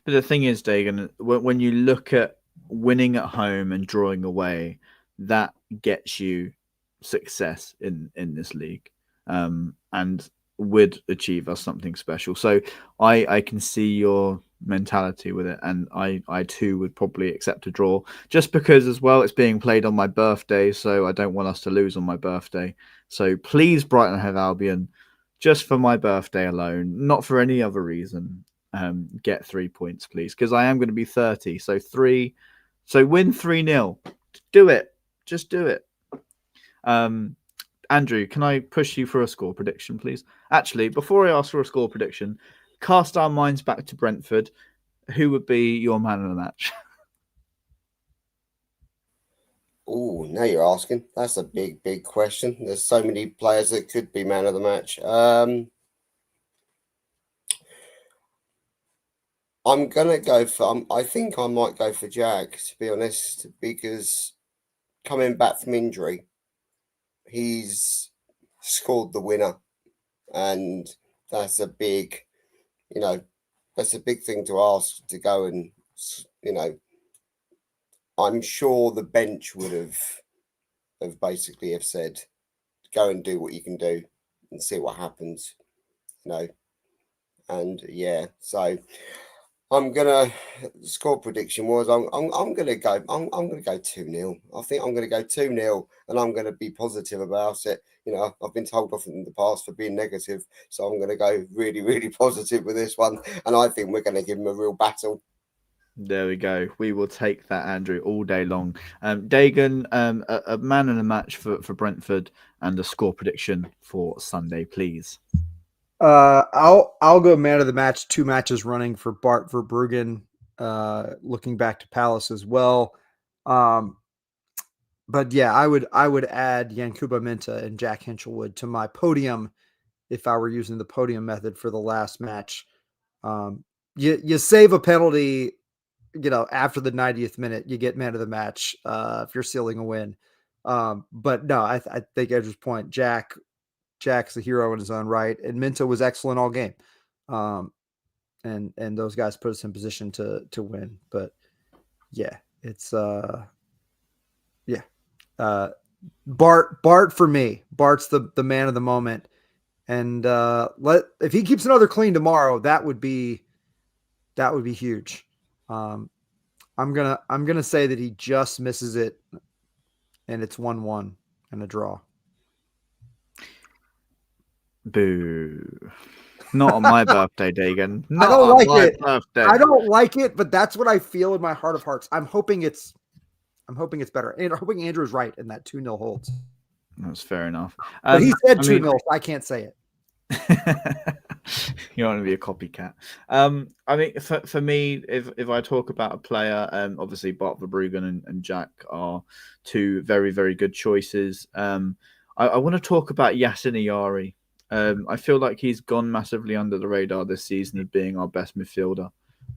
But the thing is, Dagan, when you look at winning at home and drawing away, that gets you success in this league, and would achieve us something special. So I can see your mentality with it, and I too would probably accept a draw, just because as well it's being played on my birthday, so I don't want us to lose on my birthday. So please, Brighton and Hove Albion, just for my birthday alone, not for any other reason, get 3 points, please, because I am going to be 30. So win 3-0. Do it. Just do it. Andrew, can I push you for a score prediction, please? Actually, before I ask for a score prediction, cast our minds back to Brentford. Who would be your man of the match? Oh, now you're asking. That's a big, big question. There's so many players that could be man of the match. I'm gonna go for. I think I might go for Jag, to be honest, because coming back from injury, he's scored the winner, and that's a big, that's a big thing to ask to go and, I'm sure the bench would have basically said, go and do what you can do and see what happens, and yeah, so I'm gonna score prediction was I'm gonna go 2-0. I think I'm gonna go 2-0, and I'm gonna be positive about it. I've been told off in the past for being negative, so I'm gonna go really, really positive with this one, and I think we're gonna give them a real battle. There we go. We will take that, Andrew, all day long. Dagan, a man in a match for Brentford, and a score prediction for Sunday, please. I'll go man of the match 2 matches running for BART Verbruggen. looking back to Palace as well. But yeah, I would add Yankuba Minta and Jack Hinchelwood to my podium if I were using the podium method for the last match. You save a penalty, after the 90th minute, you get man of the match if you're sealing a win. But no, I think Edge's point, Jack's a hero in his own right, and Minta was excellent all game. And those guys put us in position to win. But yeah, it's Bart for me. Bart's the man of the moment. And if he keeps another clean tomorrow, that would be huge. I'm gonna say that he just misses it, and it's 1-1 and a draw. Boo! Not on my birthday, Dagan. Not I don't on like my it. birthday. I don't like it, but that's what I feel in my heart of hearts. I'm hoping it's better, and I'm hoping Andrew's right in that 2-0 holds. That's fair enough. But he said 2-0, so I can't say it. You don't want to be a copycat. I mean, for me, if I talk about a player, obviously Bart Verbruggen and Jack are two very, very good choices. I want to talk about Yasin Ayari. I feel like he's gone massively under the radar this season of being our best midfielder,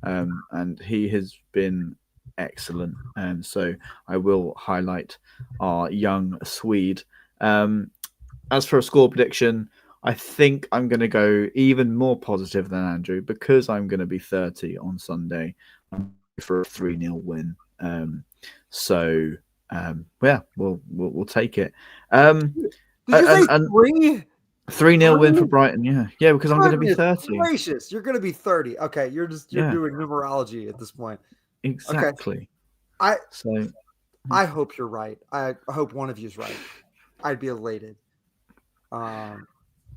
and he has been excellent. So I will highlight our young Swede. As for a score prediction, I think I'm going to go even more positive than Andrew because I'm going to be 30 on Sunday for a 3-0 win. Yeah, we'll take it. Did you say 3-0 win for Brighton? Yeah, because I'm going to be 30. Gracious, you're going to be 30. Okay, you're doing numerology at this point. Exactly. Okay. I hope you're right. I hope one of you is right. I'd be elated.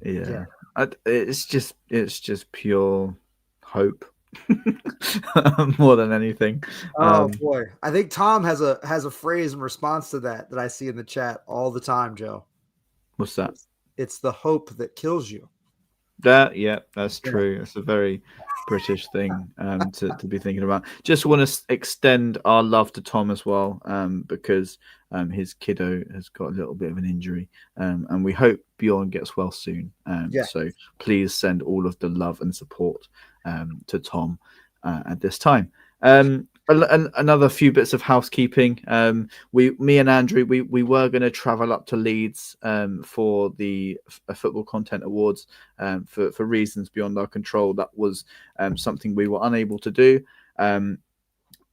Yeah. It's just pure hope more than anything. Oh boy, I think Tom has a phrase in response to that I see in the chat all the time, Joe. What's that? It's the hope that kills you. That's true. It's a very British thing to be thinking about. Just want to extend our love to Tom as well, because his kiddo has got a little bit of an injury, and we hope Bjorn gets well soon. So please send all of the love and support to Tom at this time. Another few bits of housekeeping. Me and Andrew, we were going to travel up to Leeds for the Football Content Awards for reasons beyond our control. That was something we were unable to do.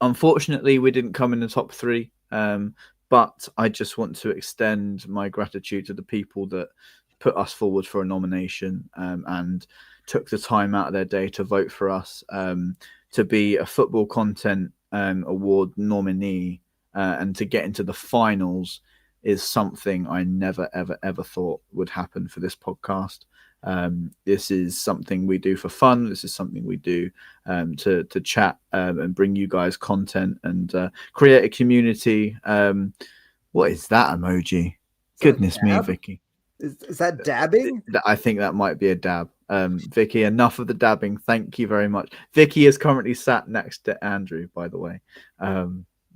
Unfortunately, we didn't come in the top 3. But I just want to extend my gratitude to the people that put us forward for a nomination and took the time out of their day to vote for us to be a Football Content Award nominee and to get into the finals is something I never, ever, ever thought would happen for this podcast. This is something we do for fun. This is something we do to chat and bring you guys content and create a community. What is that emoji? Goodness me, Vicky. Is that dabbing? I think that might be a dab. Vicky, enough of the dabbing. Thank you very much. Vicky is currently sat next to Andrew, by the way.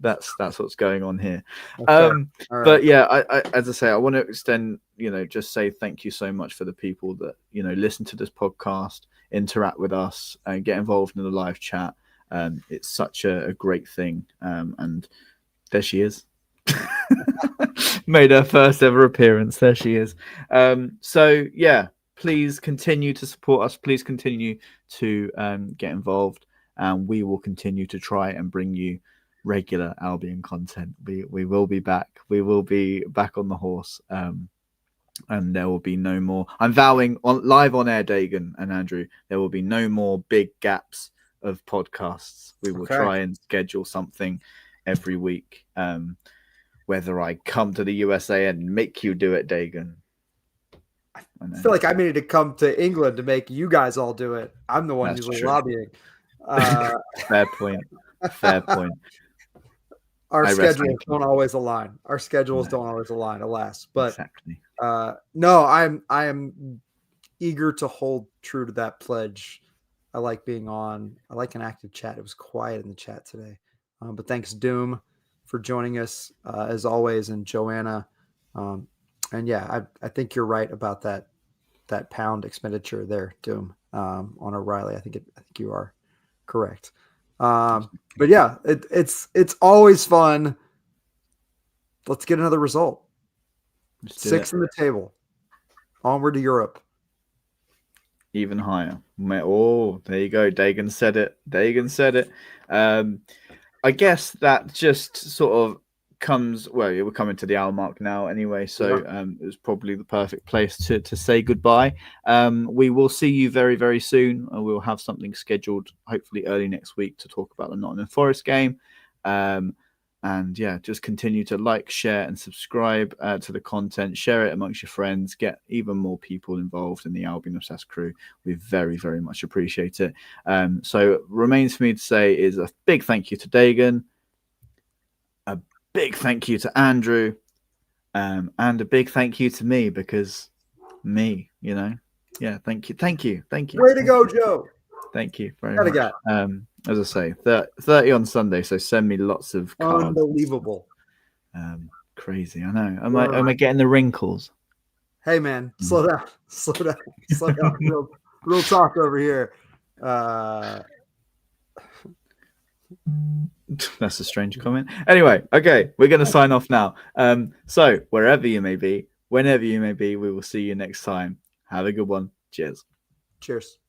That's what's going on here. Okay. Right. But yeah, I as I say, I want to extend, just say thank you so much for the people that, listen to this podcast, interact with us, and get involved in the live chat. It's such a great thing. And there she is. Made her first ever appearance. There she is. So yeah, please continue to support us. Please continue to get involved, and we will continue to try and bring you regular Albion content. We will be back. We will be back on the horse, and there will be no more. I'm vowing live on air, Dagan and Andrew, there will be no more big gaps of podcasts. We will try and schedule something every week. Whether I come to the USA and make you do it, Dagan. I feel like I needed to come to England to make you guys all do it. I'm the one usually lobbying. Fair point. Fair point. Our schedules don't always align. Don't always align, alas. But exactly. No, I am eager to hold true to that pledge I like being on. I like an active chat. It was quiet in the chat today. But thanks, Doom, for joining us as always, and Joanna. And yeah, I think you're right about that pound expenditure there, Doom, on O'Reilly. I think you are correct. But yeah, it's always fun. Let's get another result. 6 in the table. Onward to Europe. Even higher. Oh, there you go. Dagan said it. I guess that just sort of comes, well, we're coming to the hour mark now anyway, so it was probably the perfect place to say goodbye. We will see you very, very soon, and we'll have something scheduled hopefully early next week to talk about the Nottingham Forest game. And yeah, just continue to like, share, and subscribe to the content. Share it amongst your friends. Get even more people involved in the Albion Obsessed crew. We very, very much appreciate it. So remains for me to say is a big thank you to Dagan, a big thank you to Andrew, and a big thank you to me, because me, yeah, thank you. Way to go, Joe. Thank you very much. As I say, 30 on Sunday, so send me lots of cards. Unbelievable. Crazy, I know. Am I getting the wrinkles? Hey man, slow down. Real talk over here. That's a strange comment. Anyway, okay, we're going to sign off now. So wherever you may be, whenever you may be, we will see you next time. Have a good one. Cheers. Cheers.